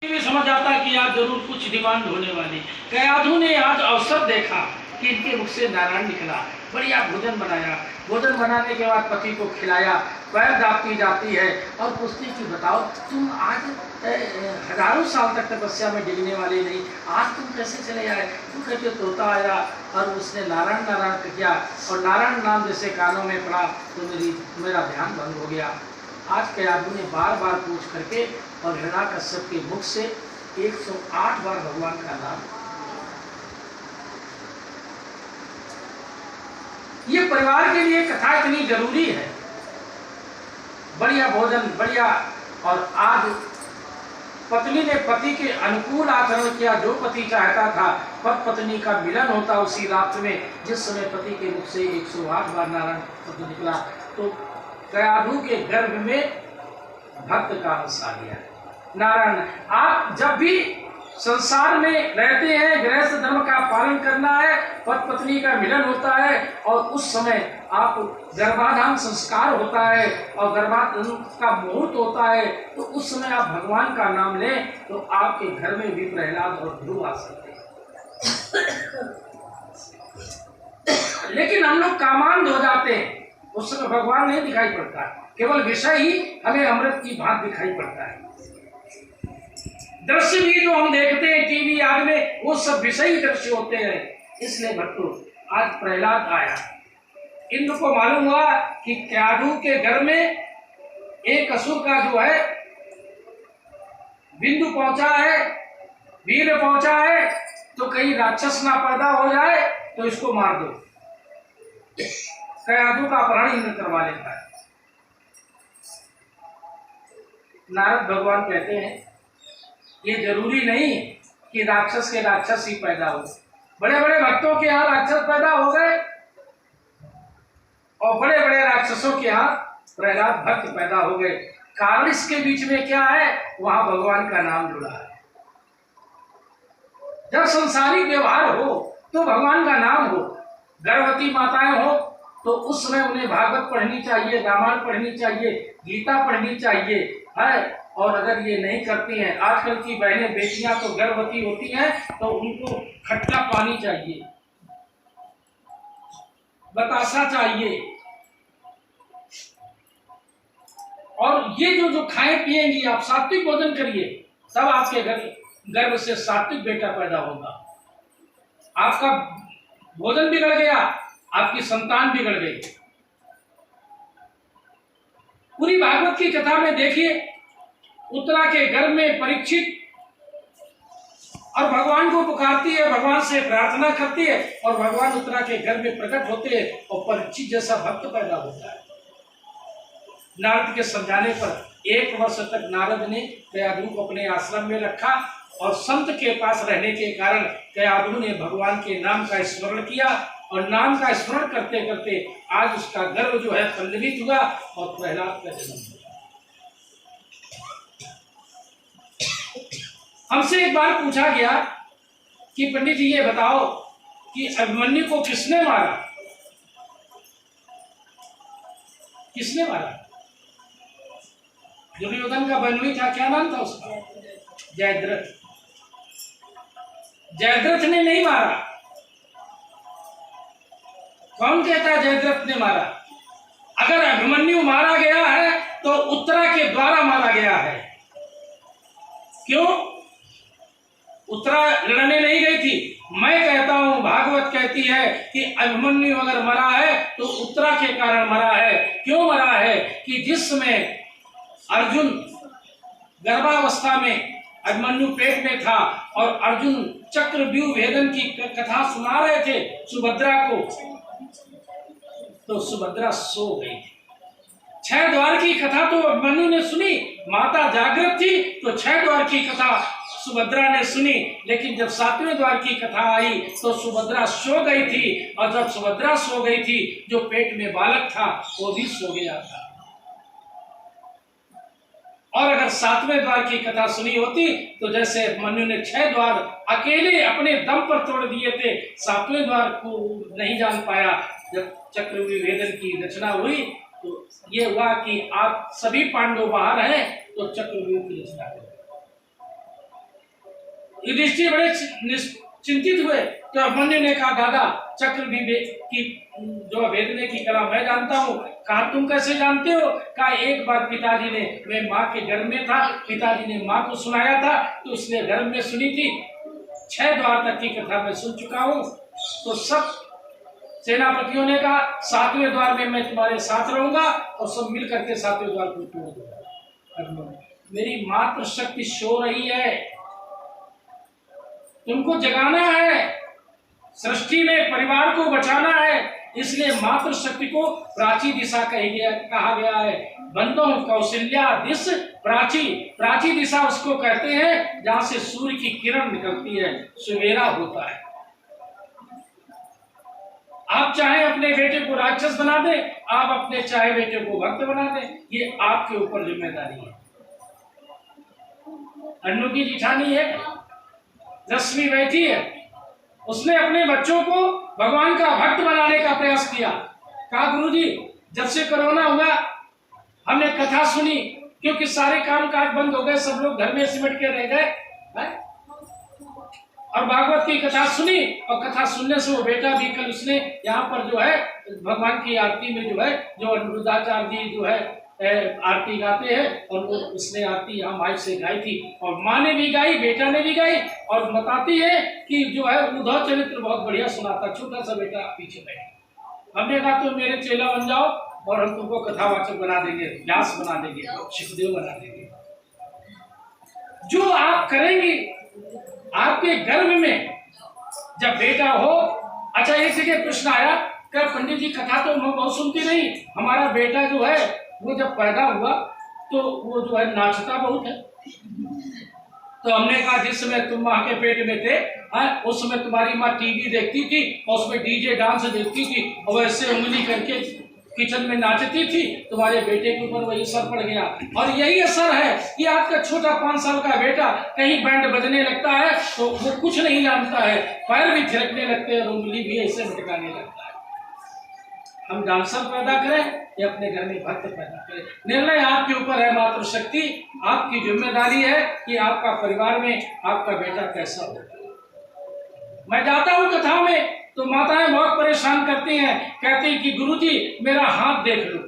भी समझ आता कि आज जरूर कुछ डिमांड होने वाली। कयाधु ने आज अवसर देखा कि इनके मुख से नारायण निकला, बढ़िया भोजन बनाया। भोजन बनाने के बाद पति को खिलाया, पैर दापती जाती है और पूछती कि बताओ तुम आज हजारों साल तक तपस्या में डिगने वाले नहीं, आज तुम कैसे चले आए? तुम कहते तोता आया और उसने नारायण नारायण किया और नारायण नाम जैसे कानों में पड़ा तो मेरा ध्यान भंग हो गया। आज कयाधु ने बार बार पूछ करके और हिरण्याकश्यप के मुख से 108 बार भगवान का नाम। ये परिवार के लिए कथा इतनी जरूरी है। बढ़िया भोजन, बढ़िया। और आज पत्नी ने पति के अनुकूल आचरण किया, जो पति चाहता था पति पत्नी का मिलन होता उसी रात में, जिस समय पति के मुख से 108 बार नारायण शब्द निकला। तो कयाधु के गर्भ में भक्त का अंश आ गया। नारायण, आप जब भी संसार में रहते हैं, गृहस्थ धर्म का पालन करना है, पति पत्नी का मिलन होता है और उस समय आप गर्भाधान संस्कार होता है और गर्भाधान का मुहूर्त होता है, तो उस समय आप भगवान का नाम लें तो आपके घर में भी प्रहलाद और ध्रुव आ सकते हैं। लेकिन हम लोग कामांध हो जाते हैं, उस समय भगवान नहीं दिखाई पड़ता, केवल विषय ही हमें अमृत की भांति दिखाई पड़ता है। दृश्य भी जो हम देखते हैं टीवी आदि में, वो सब विषयी दृश्य होते हैं। इसलिए भक्तों, आज प्रहलाद आया, इंद्र को मालूम हुआ कि कयाधु के घर में एक असुर का जो है बिंदु पहुंचा है, वीर पहुंचा है, तो कहीं राक्षस ना पैदा हो जाए तो इसको मार दो। कयाधु का अपहरण इंद्र करवा लेता है। नारद भगवान कहते हैं ये जरूरी नहीं कि राक्षस के राक्षस ही पैदा हो। बड़े बड़े भक्तों के यहाँ राक्षस पैदा हो गए और बड़े बड़े राक्षसों के यहाँ प्रहलाद भक्त पैदा हो गए। कारण इसके बीच में क्या है? वहां भगवान का नाम जुड़ा है। जब संसारिक व्यवहार हो तो भगवान का नाम हो। गर्भवती माताएं हो तो उस समय उन्हें भागवत पढ़नी चाहिए, रामायण पढ़नी चाहिए, गीता पढ़नी चाहिए है। और अगर ये नहीं करती हैं, आजकल की बहनें बेटियां तो गर्भवती होती हैं तो उनको खट्टा पानी चाहिए, बतासा चाहिए, और ये जो खाएं पिएंगी, आप सात्विक भोजन करिए, तब आपके गर्भ से सात्विक बेटा पैदा होगा। आपका भोजन बिगड़ गया, आपकी संतान बिगड़ गई। पूरी भागवत की कथा में देखिए, उत्तरा के गर्भ में परीक्षित और भगवान को पुकारती है, भगवान से प्रार्थना करती है और भगवान उत्तरा के गर्भ में प्रकट होते हैं और परीक्षित जैसा भक्त पैदा होता है। नारद के समझाने पर 1 वर्ष तक नारद ने कयाधु को अपने आश्रम में रखा और संत के पास रहने के कारण कयाधु ने भगवान के नाम का स्मरण किया और नाम का स्मरण करते करते आज उसका गर्भ जो है पल्लवित हुआ और प्रहलाद का जन्म हुआ। हमसे एक बार पूछा गया कि पंडित जी ये बताओ कि अभिमन्यु को किसने मारा? किसने मारा? दुर्योधन का बहनोई था, क्या नाम था उसका? जयद्रथ। जयद्रथ ने नहीं मारा। कौन कहता है जयद्रथ ने मारा? अगर अभिमन्यु मारा गया है तो उत्तरा के द्वारा मारा गया है। क्यों? उत्तरा लड़ने नहीं गई थी। मैं कहता हूं, भागवत कहती है कि अभिमन्यु अगर मरा है तो उत्तरा के कारण मरा है। क्यों मरा है? कि जिस समय अर्जुन गर्भावस्था में, अभिमन्यु पेट में था और अर्जुन चक्रव्यूह भेदन की कथा सुना रहे थे सुभद्रा को, तो सुभद्रा सो गई थी। 6 द्वार की कथा तो अभिमन्यु ने सुनी, माता जागृत थी तो 6 द्वार की कथा सुभद्रा ने सुनी, लेकिन जब 7वें द्वार की कथा आई तो सुभद्रा सो गई थी। और जब सुभद्रा सो गई थी, जो पेट में बालक था वो भी सो गया था। और अगर 7वें द्वार की कथा सुनी होती तो जैसे अभिमन्यु ने 6 द्वार अकेले अपने दम पर तोड़ दिए थे, 7वें द्वार को नहीं जान पाया। जब चक्रव्यूह भेदन की रचना हुई तो ये हुआ कि आप सभी पांडव बाहर हैं तो चक्रव्यूह की रचना करें। युधिष्ठिर बड़े चिंतित हुए। तो अभिमन्यु ने कहा दादा चक्र की जो भेदने की कला मैं जानता हूँ। कहा तुम कैसे जानते हो? कहा एक बार पिताजी ने, मैं माँ के गर्भ में था, पिताजी ने माँ को सुनाया था तो उसने गर्भ में सुनी थी। 6 द्वार तक की कथा मैं सुन चुका हूँ। तो सब सेनापतियों ने कहा 7वें द्वार में मैं तुम्हारे साथ रहूंगा और सब मिल करके 7वें द्वार को तोड़ दूंगा। मेरी मात्र शक्ति सो रही है, तुमको जगाना है, सृष्टि में परिवार को बचाना है, इसलिए मातृ शक्ति को प्राची दिशा कहा गया है। बंदों कौशल्या दिश प्राची, प्राची दिशा उसको कहते हैं जहां से सूर्य की किरण निकलती है, सवेरा होता है। आप चाहे अपने बेटे को राक्षस बना दें, आप अपने चाहे बेटे को भक्त बना दें, ये आपके ऊपर जिम्मेदारी है। अन्नू की जिठानी है, रश्मि बैठी है, उसने अपने बच्चों को भगवान का भक्त बनाने का प्रयास किया। कहा गुरुजी जब से कोरोना हुआ हमने कथा सुनी, क्योंकि सारे काम काज बंद हो गए, सब लोग घर में सिमट के रह गए, और भागवत की कथा सुनी, और कथा सुनने से वो बेटा भी कल उसने यहाँ पर जो है भगवान की आरती में जो है जो अनिरुद्धाचार्य जी जो है आरती गाते हैं, और वो उसने आरती यहाँ माइक से गाई थी, और माँ ने भी गाई, बेटा ने भी गाई, और बताती है कि जो है उद्धव चरित्र बहुत बढ़िया सुनाता, छोटा सा बेटा पीछे बैठा। हमने कहा तो मेरे चेला बन जाओ और हम तुमको कथावाचक बना देंगे, व्यास बना देंगे, सुखदेव बना देंगे। जो आप करेंगे आपके गर्भ में जब बेटा हो। अच्छा एक जगह प्रश्न आया, क्या पंडित जी कथा तो मैं बहुत सुनती नहीं, हमारा बेटा जो है वो जब पैदा हुआ तो वो जो है नाचता बहुत है। तो हमने कहा जिस समय तुम माँ के पेट में थे उस समय तुम्हारी माँ टीवी देखती थी और उसमें डीजे डांस देखती थी और वैसे उंगली करके किचन में नाचती थी, तुम्हारे बेटे के ऊपर वही असर पड़ गया। और यही असर है कि आपका छोटा 5 साल का बेटा कहीं बैंड बजने लगता है तो वो कुछ नहीं जानता है, पैर भी थिरकने लगते हैं और उंगली भी ऐसे भटकाने लगता है। हम डांसर पैदा करें या अपने घर में भक्त पैदा करें, निर्णय आपके ऊपर है। मातृ शक्ति आपकी जिम्मेदारी है कि आपका परिवार में आपका बेटा कैसा हो। मैं जाता हूँ कथा में तो माताएं बहुत परेशान करती हैं, कहती हैं कि गुरुजी मेरा हाथ देख लो।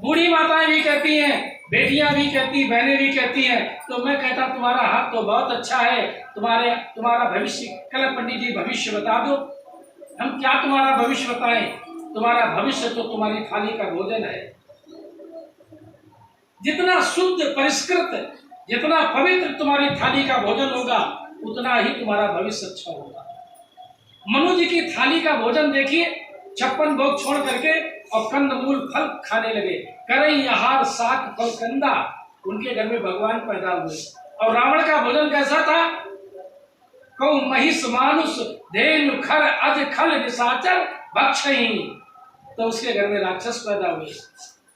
बूढ़ी माताएं भी कहती हैं, बेटियां भी कहती, बहनें भी कहती हैं। तो मैं कहता तुम्हारा हाथ तो बहुत अच्छा है, तुम्हारा भविष्य, कल पंडित जी भविष्य बता दो। हम क्या तुम्हारा भविष्य बताएं? तुम्हारा भविष्य तो तुम्हारी थाली का भोजन है। जितना शुद्ध परिष्कृत, जितना पवित्र तुम्हारी थाली का भोजन होगा उतना ही तुम्हारा भविष्य अच्छा होगा। मनु जी की थाली का भोजन देखिए, 56 भोग छोड़ करके और कंद मूल फल खाने लगे। करई आहार साग फल कंदा, उनके घर में भगवान पैदा हुए। और रावण का भोजन कैसा था? कौ महिष मानुष धेनु खर अज खल निशाचर भक्षई, तो उसके घर में राक्षस पैदा हुए।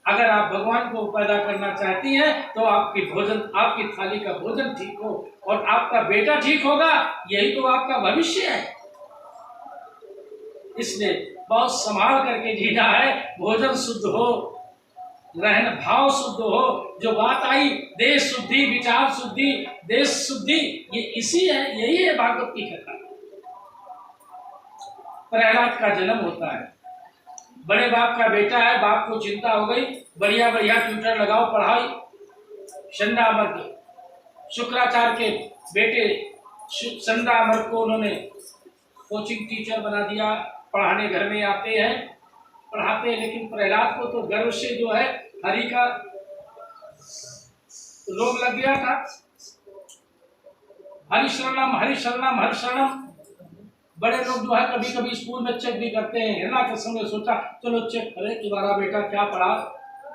अगर आप भगवान को पैदा करना चाहती हैं तो आपकी भोजन, आपकी थाली का भोजन ठीक हो और आपका बेटा ठीक होगा, यही तो आपका भविष्य है। इसलिए बहुत संभाल करके जीना है। भोजन शुद्ध हो, रहन भाव शुद्ध हो। जो बात आई देश शुद्धि, विचार शुद्धि, देश शुद्धि, ये इसी है, यही है भागवत की कथा। प्रहलाद का जन्म होता है, बड़े बाप का बेटा है, बाप को चिंता हो गई, बढ़िया बढ़िया ट्यूटर लगाओ, पढ़ाई। चंडामर्क, शुक्राचार्य के बेटे चंडामर्क को उन्होंने कोचिंग टीचर बना दिया, पढ़ाने घर में आते हैं, पढ़ाते हैं। लेकिन प्रहलाद को तो गर्व से जो है हरि का रोग लग गया था। हरिशरणम हरिशरणम हरिशरणम। बड़े लोग जो है कभी कभी स्कूल में चेक भी करते हैं। हिरणा के समय सोचा चलो चेक करें तुम्हारा बेटा क्या पढ़ा,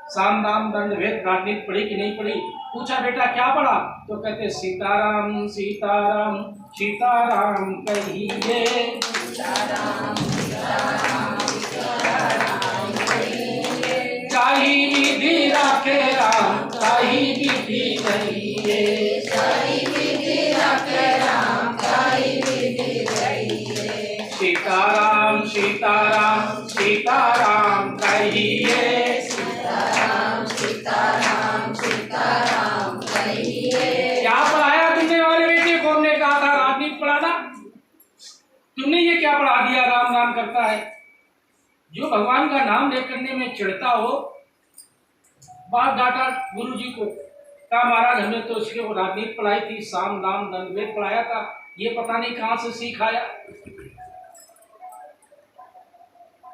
साम दाम दंड भेद राजनीति पढ़ी कि नहीं पढ़ी। पूछा बेटा क्या पढ़ा, तो कहते सीताराम सीताराम सीताराम कहिए, चाही विधि राखे राम, चाही विधि कहिए, सीताराम सीताराम सीताराम कहिए, क्या पढ़ाया तुमने और क्या पढ़ा दिया, राम राम करता है। जो भगवान का नाम ले करने में चिढ़ता हो, बात डांटा गुरु जी को, कहा महाराज हमने तो इसके वो राजनीति पढ़ाई थी, साम दाम दंड वेद पढ़ाया था, ये पता नहीं कहां से सीख आया।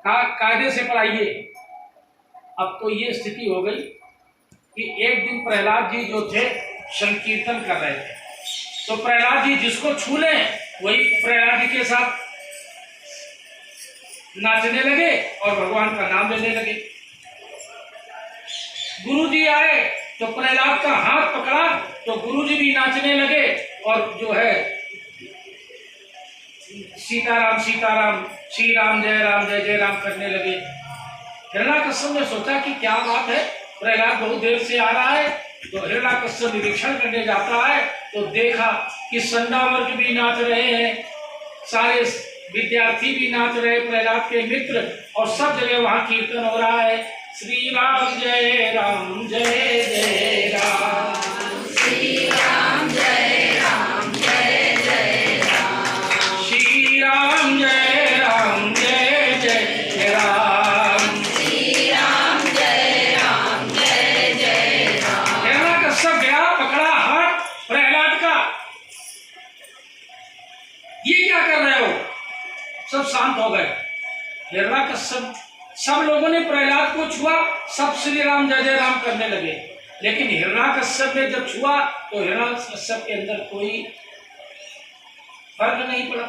कहा कायदे से पढ़ाइए। अब तो ये स्थिति हो गई कि एक दिन प्रहलाद जी जो थे संकीर्तन कर रहे थे, तो प्रहलाद जी जिसको छू ले वही प्रहलाद जी के साथ नाचने लगे और भगवान का नाम लेने लगे। गुरु जी आए तो प्रहलाद का हाथ पकड़ा तो गुरु जी भी नाचने लगे और जो है सीताराम सीताराम, श्री राम जय जय राम करने लगे। हिरण्याकश्यप ने सोचा कि क्या बात है, प्रहलाद बहुत देर से आ रहा है। तो हिरण्याकश्यप निरीक्षण करने जाता है तो देखा कि संडावर्ग भी नाच रहे हैं, सारे विद्यार्थी भी नाच रहे, प्रहलाद के मित्र, और सब जगह वहां कीर्तन हो रहा है, श्री राम जय राम जय जय राम, श्री राम जय राम जय जय राम, श्री राम जय राम जय जय राम, श्री राम जय राम जय जय राम। हिरण्याकश्यप गया, पकड़ा हाथ प्रहलाद का, ये क्या कर रहे हो? सब शांत हो गए। हिरण्याकश्यप, सब लोगों ने प्रहलाद को छुआ, सब श्री राम जय जय राम करने लगे, लेकिन हिरण्याकश्यप ने जब छुआ तो हिरण्याकश्यप के अंदर कोई फर्क नहीं पड़ा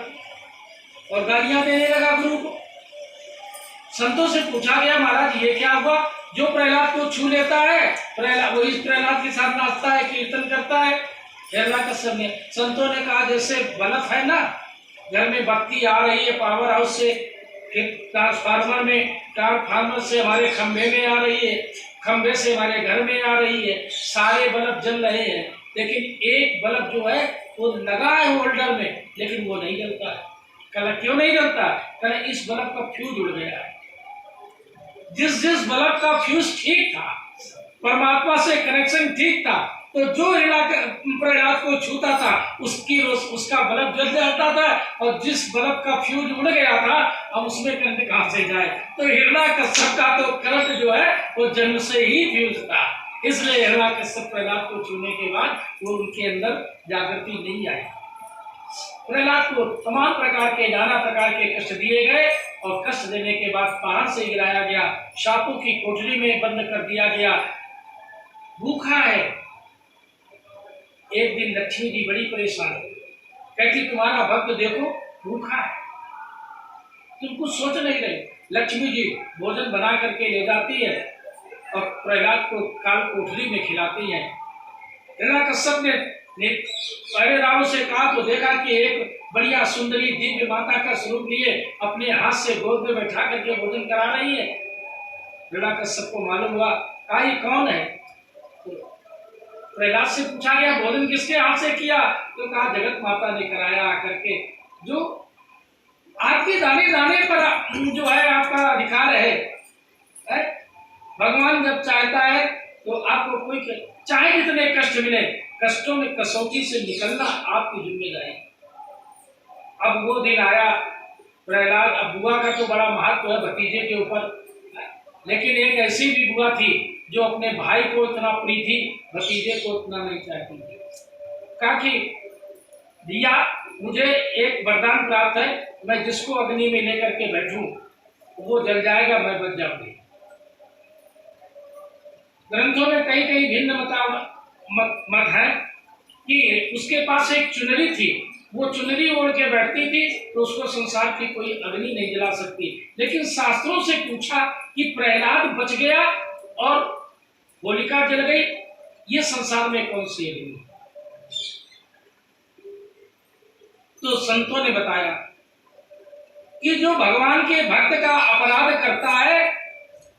और गालियां देने लगा गुरु को। संतों से पूछा गया महाराज ये क्या हुआ? जो प्रहलाद को छू लेता है प्रहलाद वही प्रहलाद के साथ नाचता है, कीर्तन करता है। हिरण्याकश्यप ने, संतों ने कहा जैसे बल्ब है ना, घर में बत्ती आ रही है पावर हाउस से, ट्रांसफार्मर से हमारे खंभे में आ रही है, खंभे से हमारे घर में आ रही है, सारे बल्ब जल रहे हैं, लेकिन एक बल्ब जो है वो लगा है होल्डर में, लेकिन वो नहीं जलता है। कल क्यों नहीं जलता? कल इस बल्ब का फ्यूज उड़ गया है। जिस बल्ब का फ्यूज ठीक था, परमात्मा से कनेक्शन ठीक था, तो जो प्रहलाद को छूता था उसका बल्ब जल जाता था, और जिस बल्ब का फ्यूज उड़ गया था अब उसमें करंट कहां से जाए? तो हिरण्याकश्यप का तो करंट जो है वो जन्म से ही फ्यूज था, इसलिए हिरण्याकश्यप प्रहलाद को छूने के बाद वो उनके अंदर जागृति नहीं आई। प्रहलाद को तमाम प्रकार के नाना प्रकार के कष्ट दिए गए और कष्ट देने के बाद पहाड़ से गिराया गया, शापों की कोठरी में बंद कर दिया गया, भूखा है। एक दिन लक्ष्मी जी बड़ी परेशान है, कहती तुम्हारा भक्त देखो भूखा है, तुम कुछ सोच नहीं रहे। लक्ष्मी जी भोजन बना करके ले जाती है और प्रहलाद को काल कोठरी में खिलाती है। हिरण्याकश्यप ने पहरे राव से कहा तो देखा कि एक बढ़िया सुंदरी दिव्य माता का स्वरूप लिए अपने हाथ से गोद में बैठा करके भोजन करा रही है। हिरण्याकश्यप को मालूम हुआ, कहा ये कौन है? प्रहलाद से पूछा गया भोजन किसके हाथ से किया? तो कहा जगत माता ने कराया आकर के। जो आपके दाने दाने पर जो है आपका अधिकार है? भगवान जब चाहता है तो आपको कोई चाहे कितने कष्ट मिले, कष्टों में कसौटी से निकलना आपकी जिम्मेदारी। अब वो दिन आया, प्रहलाद, अब बुआ का तो बड़ा महत्व है भतीजे के ऊपर, लेकिन एक ऐसी भी बुआ थी जो अपने भाई को इतना प्रिय थी, भतीजे को इतना नहीं चाहती थी। कहा कि दिया मुझे एक वरदान प्राप्त है, मैं जिसको अग्नि में लेकर के बैठूं वो जल जाएगा, मैं बच जाऊंगी। ग्रंथों में कई कई भिन्न मत है कि उसके पास एक चुनरी थी, वो चुनरी ओढ़ के बैठती थी तो उसको संसार की कोई अग्नि नहीं जला सकती। लेकिन शास्त्रों से पूछा कि प्रहलाद बच गया और होलिका जल गई, ये संसार में कौन सी अग्नि? तो संतों ने बताया कि जो भगवान के भक्त का अपराध करता है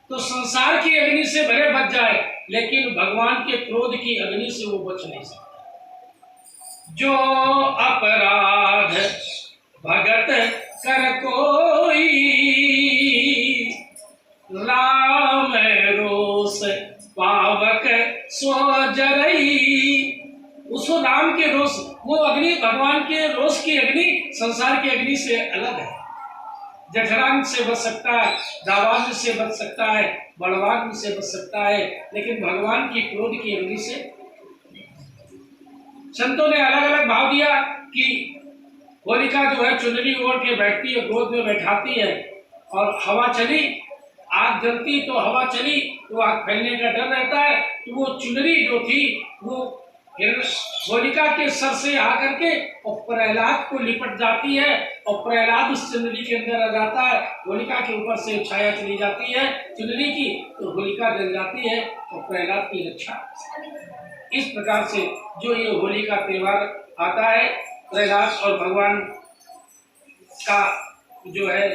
तो संसार की अग्नि से भले बच जाए, लेकिन भगवान के क्रोध की अग्नि से वो बच नहीं सकता। जो अपराध भगत कर कोई, राम रोष पावक सो जरई। उसको राम के रोष, वो अग्नि भगवान के रोष की अग्नि संसार की अग्नि से अलग है। जठरांग से बच सकता है, दावांग से बच सकता है, बलवांग से बच सकता है, लेकिन भगवान की क्रोध की अग्नि से। संतों ने अलग अलग भाव दिया कि होलिका जो है चुनरी ओढ़ के बैठती है, गोद में बैठाती है, और हवा चली, आग जलती तो हवा चली तो आग फैलने का डर रहता है, तो वो चुनरी जो थी वो होलिका के सर से आकर के और प्रहलाद को लिपट जाती है, और प्रहलाद उस चुनरी के अंदर आ जाता है, होलिका के ऊपर से छाया चली जाती है चुनरी की, तो होलिका जल जाती है और प्रहलाद की रक्षा। इस प्रकार से जो ये होली का त्योहार आता है, प्रहलाद और भगवान का जो है